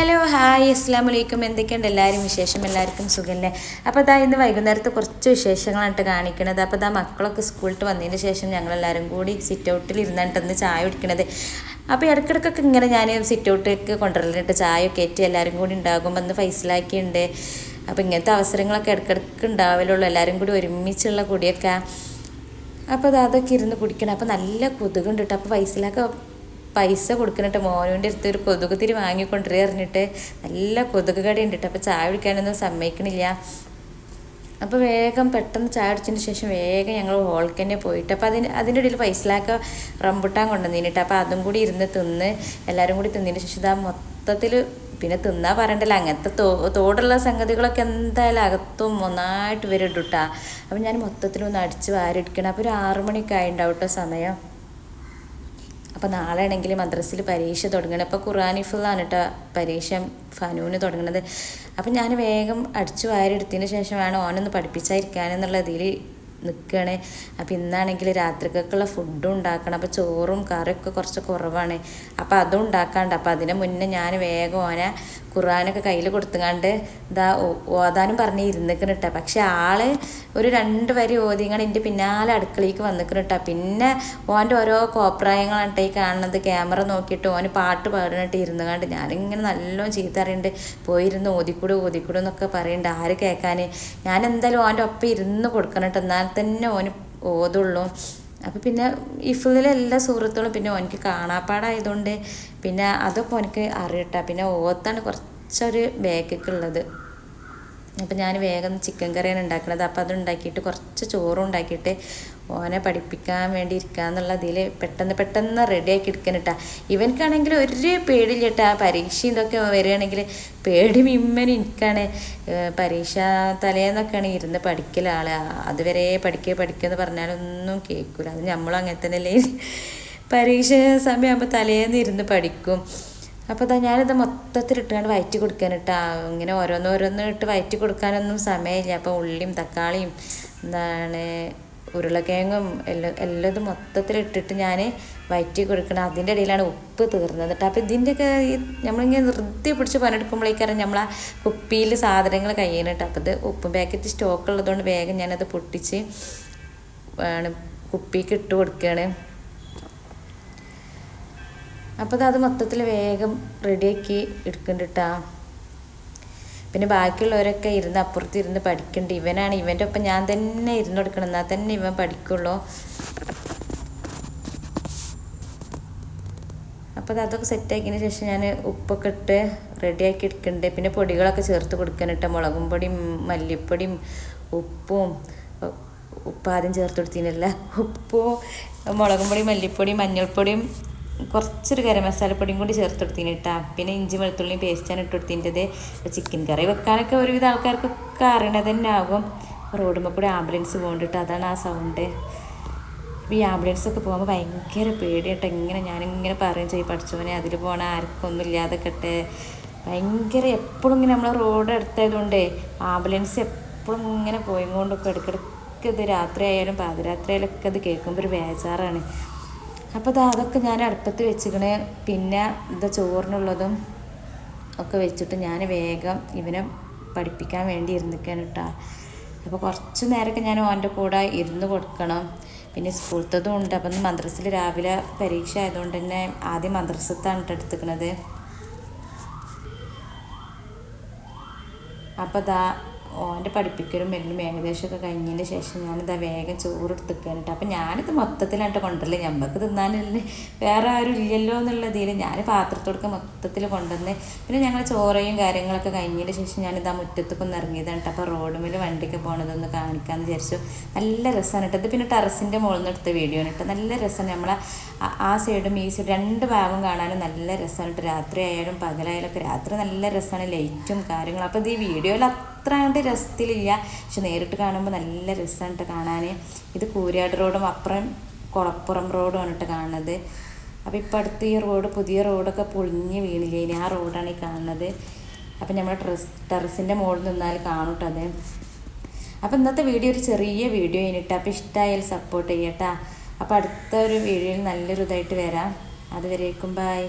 Hello hi അസ്സാം വലൈക്കും. എന്തൊക്കെയുണ്ട് എല്ലാവരും വിശേഷം? എല്ലാവർക്കും സുഖമല്ലേ? അപ്പോൾ ഇതാ ഇന്ന് വൈകുന്നേരത്ത് കുറച്ച് വിശേഷങ്ങളായിട്ട് കാണിക്കണത്. അപ്പോൾ ഇതാ മക്കളൊക്കെ സ്കൂളിൽ വന്നതിന് ശേഷം ഞങ്ങളെല്ലാവരും കൂടി സിറ്റ് ഔട്ടിൽ ഇരുന്നിട്ട് ചായ കുടിക്കണത്. അപ്പോൾ ഇടയ്ക്കിടയ്ക്കൊക്കെ ഇങ്ങനെ ഞാൻ സിറ്റ് ഔട്ടിലേക്ക് കൊണ്ടുവരലിട്ട് ചായയൊക്കെ ഏറ്റി എല്ലാവരും കൂടി ഉണ്ടാകുമ്പോൾ ഇന്ന് ഫൈസലാക്കിയുണ്ട്. അപ്പോൾ ഇങ്ങനത്തെ അവസരങ്ങളൊക്കെ ഇടയ്ക്കിടയ്ക്ക് ഉണ്ടാവലുള്ളൂ, എല്ലാവരും കൂടി ഒരുമിച്ചുള്ള കൂടിയൊക്കെ. അപ്പോൾ അതൊക്കെ ഇരുന്ന് കുടിക്കണം. അപ്പോൾ നല്ല കൊതുകുണ്ട് കേട്ടോ. അപ്പോൾ ഫൈസലൊക്കെ പൈസ കൊടുക്കുന്നിട്ട് മോനുവിൻ്റെ അടുത്ത് ഒരു കൊതുകുതിരി വാങ്ങിക്കൊണ്ടിരി പറഞ്ഞിട്ട് നല്ല കൊതുക് കടി ഉണ്ട് കേട്ടോ. അപ്പോൾ ചായ കുടിക്കാനൊന്നും സമ്മതിക്കണില്ല. അപ്പോൾ വേഗം പെട്ടെന്ന് ചായ കുടിച്ചതിന് ശേഷം വേഗം ഞങ്ങൾ ഹോളിൽ തന്നെ പോയിട്ട് അപ്പോൾ അതിൻ്റെ ഇടയിൽ പൈസയിലൊക്കെ റംബുട്ടാൻ കൊണ്ടുവന്നിട്ട് അപ്പോൾ അതും കൂടി ഇരുന്ന് തിന്ന് എല്ലാവരും കൂടി തിന്നതിന് ശേഷം ഇതാ മൊത്തത്തിൽ പിന്നെ തിന്നാൻ പറയണ്ടല്ലോ, അങ്ങനത്തെ തോടുള്ള സംഗതികളൊക്കെ എന്തായാലും അകത്തും ഒന്നായിട്ട് വരും ഇട്ടാ. അപ്പോൾ ഞാൻ മൊത്തത്തിലൊന്ന് അടിച്ച് വാരിടിക്കണം. അപ്പോൾ ഒരു 6 മണിയൊക്കെ ആയിട്ടുണ്ടാവും കേട്ടോ സമയം. അപ്പോൾ നാളെ ആണെങ്കിൽ മദ്രസയിൽ പരീക്ഷ തുടങ്ങണം. അപ്പോൾ ഖുർആൻ ഹിഫ്ളാണ് കേട്ടോ പരീക്ഷ ഫനൂന് തുടങ്ങുന്നത്. അപ്പം ഞാൻ വേഗം അടിച്ചു വാരിയെടുത്തതിന് ശേഷം വേണം ഓനൊന്ന് പഠിപ്പിച്ചായിരിക്കാനെന്നുള്ള ഇതിൽ നിൽക്കുകയാണ്. അപ്പോൾ ഇന്നാണെങ്കിൽ രാത്രിക്കൊക്കെയുള്ള ഫുഡും ഉണ്ടാക്കണം. അപ്പോൾ ചോറും കറിയൊക്കെ കുറച്ച് കുറവാണ്. അപ്പോൾ അതും ഉണ്ടാക്കാണ്ട്. അപ്പോൾ അതിന് മുന്നേ ഞാൻ വേഗം ഓനെ ഖുർആനൊക്കെ കയ്യിൽ കൊടുത്തുകൊണ്ട് ഇതാ ഓതാനും പറഞ്ഞ് ഇരുന്നിക്കണിട്ട. പക്ഷെ ആള് ഒരു 2 വരി ഓതിങ്ങൾ എൻ്റെ പിന്നാലെ അടുക്കളയ്ക്ക് വന്നിക്കണിട്ട. പിന്നെ ഓൻ്റെ ഓരോ കോപ്രായങ്ങളാണ് ഈ കാണുന്നത്. ക്യാമറ നോക്കിയിട്ട് ഓന് പാട്ട് പാടുന്നിട്ട് ഇരുന്നുകൊണ്ട് ഞാനിങ്ങനെ നല്ലോണം ചീത്ത അറിയുന്നുണ്ട്. പോയിരുന്ന് ഓതിക്കൂടും എന്നൊക്കെ പറയുന്നുണ്ട്. ആര് കേൾക്കാൻ? ഞാൻ എന്തായാലും ഓൻ്റെ ഒപ്പം ഇരുന്ന് കൊടുക്കണം കേട്ടോ, എന്നാൽ തന്നെ ഓന് ഓതുള്ളൂ. അപ്പോൾ പിന്നെ ഇഫിലെ എല്ലാ സുഹൃത്തുക്കളും പിന്നെ ഓനിക്ക് കാണാപ്പാടായതുകൊണ്ട് പിന്നെ അതൊക്കെ ഓനിക്ക് അറിയട്ടാ. പിന്നെ ഓത്താണ് കുറച്ചൊരു ബാക്കൊക്കെ. അപ്പം ഞാൻ വേഗം ചിക്കൻ കറിയാണ് ഉണ്ടാക്കുന്നത്. അപ്പോൾ അത് ഉണ്ടാക്കിയിട്ട് കുറച്ച് ചോറും ഉണ്ടാക്കിയിട്ട് ഓനെ പഠിപ്പിക്കാൻ വേണ്ടി ഇരിക്കുക ഇതിൽ പെട്ടെന്ന് റെഡിയാക്കി എടുക്കാനിട്ടാ. ഇവനക്കാണെങ്കിൽ ഒരു പേടിയില്ല കേട്ടാ. പരീക്ഷ ഇതൊക്കെ വരികയാണെങ്കിൽ പേടി മിമ്മനും എനിക്കാണ്. പരീക്ഷ തലേന്നൊക്കെയാണ് ഇരുന്ന് പഠിക്കൽ ആൾ. അതുവരെ പഠിക്കുമെന്ന് പറഞ്ഞാലൊന്നും കേൾക്കില്ല. അത് നമ്മളും അങ്ങനെ തന്നെയല്ലേ, പരീക്ഷ സമയമാകുമ്പോൾ തലേന്ന് ഇരുന്ന് പഠിക്കും. അപ്പോൾ ഞാനിത് മൊത്തത്തിലിട്ടാണ് വയറ്റി കൊടുക്കാനിട്ടാ. ഇങ്ങനെ ഓരോന്ന് ഇട്ട് വയറ്റി കൊടുക്കാനൊന്നും സമയമില്ല. അപ്പോൾ ഉള്ളിയും തക്കാളിയും ഉരുളക്കിഴങ്ങും എല്ലാം മൊത്തത്തിലിട്ടിട്ട് ഞാൻ വയറ്റി കൊടുക്കണം. അതിൻ്റെ ഇടയിലാണ് ഉപ്പ് തീർന്നത് കേട്ടോ. അപ്പോൾ ഇതിൻ്റെയൊക്കെ നമ്മളിങ്ങനെ നിർത്തി പിടിച്ച് പണിയെടുക്കുമ്പോഴേക്കാരം നമ്മളാ കുപ്പിയിൽ സാധനങ്ങൾ കഴിയണം കേട്ടോ. അപ്പോൾ ഇത് ഉപ്പും പാക്കറ്റ് സ്റ്റോക്ക് ഉള്ളതുകൊണ്ട് വേഗം ഞാനത് പൊട്ടിച്ച് കുപ്പിക്ക് ഇട്ട് കൊടുക്കുകയാണ്. അപ്പോൾ അത് മൊത്തത്തിൽ വേഗം റെഡിയാക്കി എടുക്കുന്നുണ്ട് കേട്ടോ. പിന്നെ ബാക്കിയുള്ളവരൊക്കെ ഇരുന്ന് അപ്പുറത്ത് ഇരുന്ന് പഠിക്കുന്നുണ്ട്. ഇവൻ്റെ ഒപ്പം ഞാൻ തന്നെ ഇരുന്ന് കൊടുക്കണം, എന്നാൽ തന്നെ ഇവൻ പഠിക്കുള്ളൂ. അപ്പോൾ അതൊക്കെ സെറ്റാക്കിയതിന് ശേഷം ഞാൻ ഉപ്പൊക്കെ ഇട്ട് റെഡിയാക്കി എടുക്കുന്നുണ്ട്. പിന്നെ പൊടികളൊക്കെ ചേർത്ത് കൊടുക്കാനിട്ട് മുളകും പൊടിയും മല്ലിപ്പൊടിയും ഉപ്പ് ആദ്യം ചേർത്ത് കൊടുത്തില്ല. ഉപ്പും മുളകും പൊടിയും മല്ലിപ്പൊടിയും മഞ്ഞൾപ്പൊടിയും കുറച്ചൊരു ഗരം മസാലപ്പൊടിയും കൂടി ചേർത്ത് കൊടുത്തിന് കേട്ടോ. പിന്നെ ഇഞ്ചി വെളുത്തുള്ളിയും പേസ്റ്റാണ് ഇട്ട് കൊടുത്തിൻ്റെത്. ചിക്കൻ കറി വെക്കാനൊക്കെ ഒരുവിധ ആൾക്കാർക്കൊക്കെ അറിയണത് തന്നെ ആകും. റോഡുമ്പോൾ കൂടെ ആംബുലൻസ് പോകുന്നുണ്ട്. അതാണ് ആ സൗണ്ട്. ഈ ആംബുലൻസൊക്കെ പോകുമ്പോൾ ഭയങ്കര പേടിയായിട്ട് ഞാനിങ്ങനെ പറയുകയും ചെയ്യും, പഠിച്ചവനെ അതിൽ പോകണ ആർക്കൊന്നും ഇല്ലാതെ കട്ടെ. ഭയങ്കര എപ്പോഴും ഇങ്ങനെ നമ്മൾ റോഡ് അടുത്തായതുകൊണ്ട് ആംബുലൻസ് എപ്പോഴും ഇങ്ങനെ പോയിക്കൊണ്ടൊക്കെ ഇടയ്ക്കിടയ്ക്ക് ഇത് രാത്രി ആയാലും പാതിരാത്രി ആയാലൊക്കെ അത് കേൾക്കുമ്പോൾ ഒരു ബേജാറാണ്. അപ്പോൾ അതൊക്കെ ഞാൻ അടുപ്പത്ത് വെച്ചിക്കണേ. പിന്നെ ചോറിനുള്ളതും ഒക്കെ വെച്ചിട്ട് ഞാൻ വേഗം ഇവനെ പഠിപ്പിക്കാൻ വേണ്ടി ഇരുന്നിക്കാണ് കേട്ടോ. അപ്പോൾ കുറച്ച് നേരമൊക്കെ ഞാൻ ഓൻ്റെ കൂടെ ഇരുന്ന് കൊടുക്കണം. പിന്നെ സ്കൂളത്തതും ഉണ്ട്. അപ്പം മദ്രസയിൽ രാവിലെ പരീക്ഷ ആയതുകൊണ്ട് തന്നെ ആദ്യം മദ്രസത്താണ് എടുത്തിക്കണത്. അപ്പോൾ ഓൻ്റെ പഠിപ്പിക്കലും എല്ലാം ഏകദേശമൊക്കെ കഴിഞ്ഞതിന് ശേഷം ഞാനിതാ വേഗം ചോറ് എടുത്തിക്കാൻ കേട്ടോ. അപ്പം ഞാനിത് മൊത്തത്തിലായിട്ട് കൊണ്ടുവരില്ല, ഞമ്മക്ക് തിന്നാനല്ലേ വേറെ ആരും ഇല്ലല്ലോ എന്നുള്ളതിൽ ഞാൻ പാത്രത്തോടൊക്കെ മൊത്തത്തിൽ കൊണ്ടുവന്ന്. പിന്നെ ഞങ്ങൾ ചോറയും കാര്യങ്ങളൊക്കെ കഴിഞ്ഞതിന് ശേഷം ഞാനിതാ മുറ്റത്തൊക്കെ ഒന്ന് ഇറങ്ങിയതാണ് കേട്ടോ. അപ്പോൾ റോഡ് മേൽ വണ്ടിയൊക്കെ പോകണതൊന്ന് കാണിക്കാമെന്ന് വിചാരിച്ചു. നല്ല രസമാണ് കേട്ടോ. ഇത് പിന്നെ ടെറസിൻ്റെ മുകളിൽ നിന്ന് എടുത്ത വീഡിയോ ആണ് കേട്ടോ. നല്ല രസമാണ്. നമ്മളെ ആ സൈഡും ഈ സൈഡും 2 ഭാഗം കാണാനും നല്ല രസമാണ് കേട്ടോ. രാത്രി ആയാലും പകലായാലും ഒക്കെ രാത്രി നല്ല രസമാണ്, ലൈറ്റും കാര്യങ്ങളും. അപ്പോൾ ഇത് ഈ വീഡിയോയിൽ അത്ര കണ്ട് രസത്തിലില്ല, പക്ഷെ നേരിട്ട് കാണുമ്പോൾ നല്ല രസമാണ് കേട്ടോ കാണാൻ. ഇത് കൂരിയാട് റോഡും അപ്പുറം കുളപ്പുറം റോഡുമാണ് കേട്ടോ കാണുന്നത്. അപ്പോൾ ഇപ്പോൾ അടുത്ത് ഈ പുതിയ റോഡൊക്കെ പൊളിഞ്ഞ് വീണില്ലേ, ആ റോഡാണ് ഈ കാണുന്നത്. അപ്പം നമ്മൾ ടെറസിൻ്റെ മുകളിൽ നിന്നാൽ കാണും കേട്ടോ അത്. അപ്പോൾ ഇന്നത്തെ വീഡിയോ ഒരു ചെറിയ വീഡിയോ കഴിഞ്ഞിട്ട്. അപ്പോൾ ഇഷ്ടമായാൽ സപ്പോർട്ട് ചെയ്യട്ടാ. അപ്പോൾ അടുത്ത ഒരു വീഡിയോയിൽ നല്ലൊരു ഇതായിട്ട് വരാം. അതുവരേക്കും ബൈ.